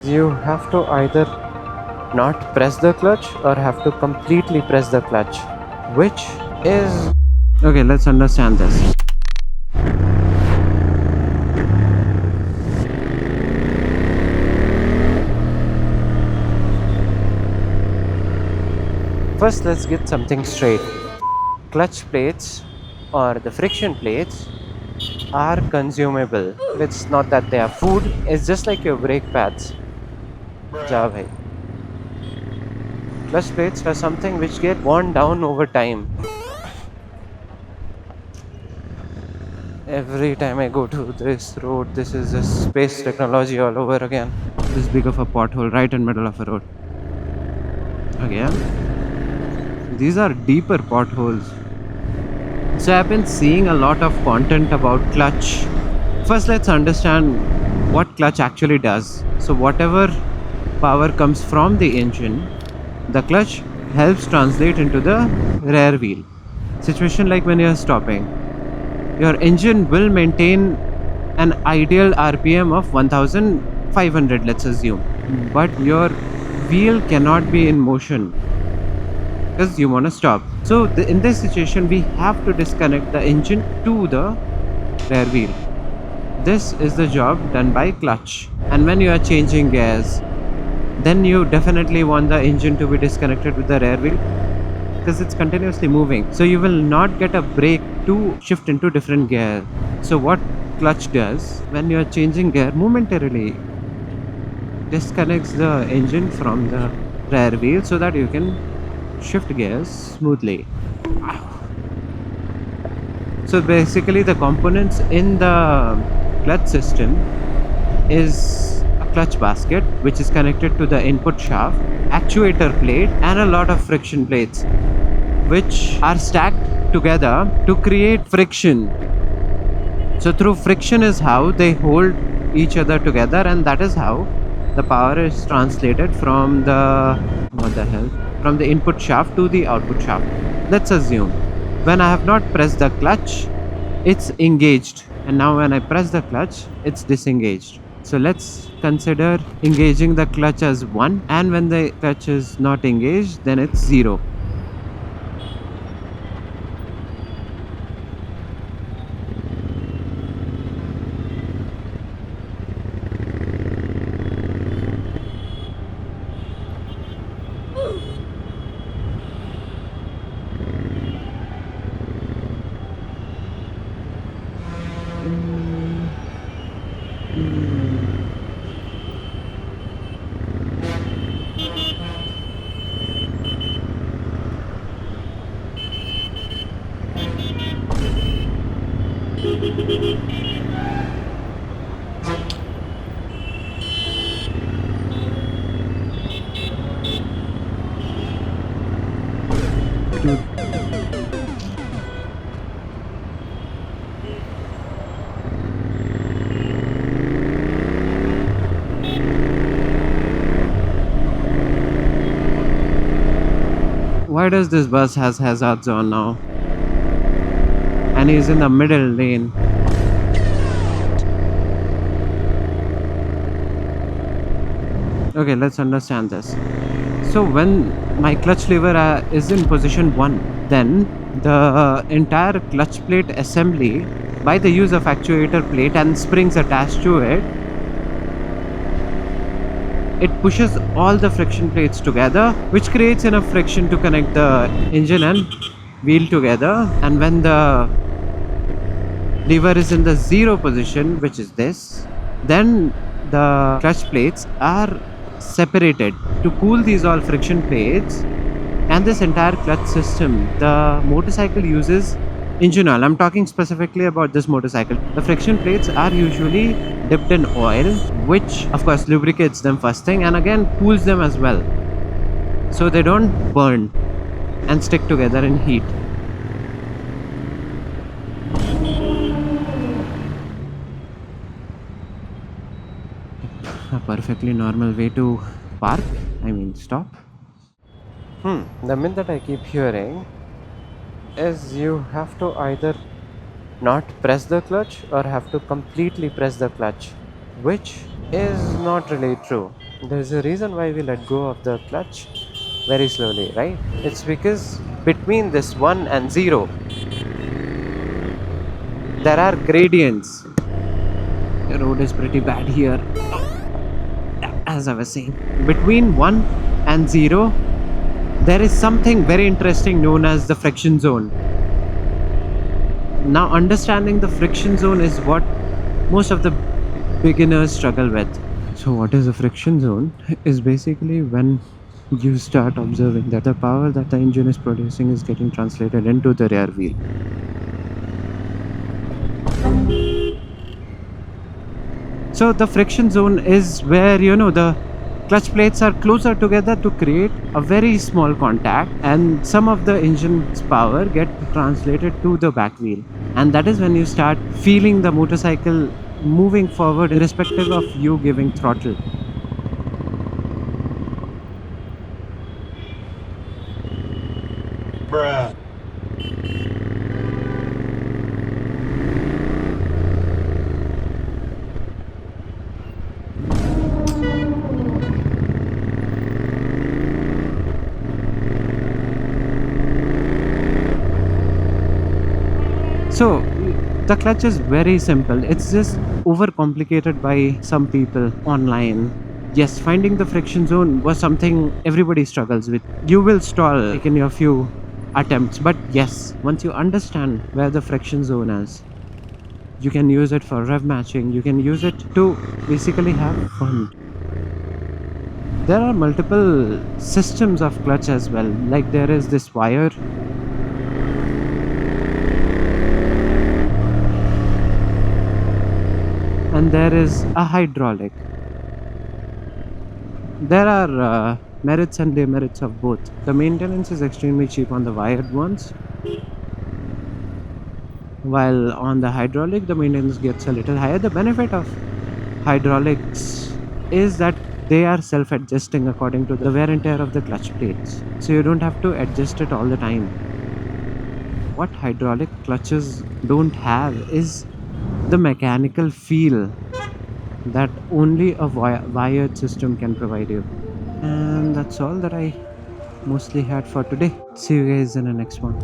You have to either not press the clutch or have to completely press the clutch, which is okay. Let's understand this. First, let's get something straight. Clutch plates or the friction plates are consumable. It's not that they are food, it's just like your brake pads. Ja bhai. Clutch plates are something which get worn down over time. Every time I go to this road, this is just space technology all over again. This big of a pothole right in middle of a road. Again. These are deeper potholes. So I've been seeing a lot of content about clutch. First, let's understand what clutch actually does. So whatever power comes from the engine, the clutch helps translate into the rear wheel. Situation like when you're stopping, your engine will maintain an ideal RPM of 1500, let's assume, but your wheel cannot be in motion because you want to stop. So in this situation, we have to disconnect the engine to the rear wheel. This is the job done by clutch. And when you are changing gears, then you definitely want the engine to be disconnected with the rear wheel because it's continuously moving. So you will not get a brake to shift into different gear. So what clutch does when you are changing gear momentarily disconnects the engine from the rear wheel so that you can shift gears smoothly. So basically the components in the clutch system is a clutch basket which is connected to the input shaft, actuator plate and a lot of friction plates which are stacked together to create friction. So through friction is how they hold each other together, and that is how the power is translated from the from the input shaft to the output shaft. Let's assume when I have not pressed the clutch, it's engaged, and now when I press the clutch, it's disengaged. So let's consider engaging the clutch as 1, and when the clutch is not engaged, then it's 0. Why does this bus has hazards on now? And he's in the middle lane. Okay, let's understand this. So when my clutch lever is in position 1, then the entire clutch plate assembly, by the use of actuator plate and springs attached to it, it pushes all the friction plates together, which creates enough friction to connect the engine and wheel together. And when the lever is in the 0 position, which is this, then the clutch plates are separated to cool these all friction plates. And this entire clutch system, the motorcycle uses engine oil. I'm talking specifically about this motorcycle. The friction plates are usually dipped in oil, which of course lubricates them first thing and again cools them as well, so they don't burn and stick together in heat. A perfectly normal way to park, stop. The myth that I keep hearing is you have to either not press the clutch or have to completely press the clutch, which is not really true. There's a reason why we let go of the clutch very slowly, right? It's because between this 1 and 0, there are gradients. The road is pretty bad here. As I was saying, between 1 and 0, there is something very interesting known as the friction zone. Now, understanding the friction zone is what most of the beginners struggle with. So, what is a friction zone? Is basically when you start observing that the power that the engine is producing is getting translated into the rear wheel. So, the friction zone is where the clutch plates are closer together to create a very small contact, and some of the engine's power get translated to the back wheel, and that is when you start feeling the motorcycle moving forward irrespective of you giving throttle. So the clutch is very simple. It's just overcomplicated by some people online. Yes, finding the friction zone was something everybody struggles with. You will stall in your few attempts, but yes, once you understand where the friction zone is, you can use it for rev matching. You can use it to basically have fun. There are multiple systems of clutch as well. Like there is this wire, and there is a hydraulic. There are merits and demerits of both. The maintenance is extremely cheap on the wired ones, while on the hydraulic the maintenance gets a little higher. The benefit of hydraulics is that they are self-adjusting according to the wear and tear of the clutch plates, so you don't have to adjust it all the time. What hydraulic clutches don't have is the mechanical feel that only a wired system can provide you. And that's all that I mostly had for today. See you guys in the next one.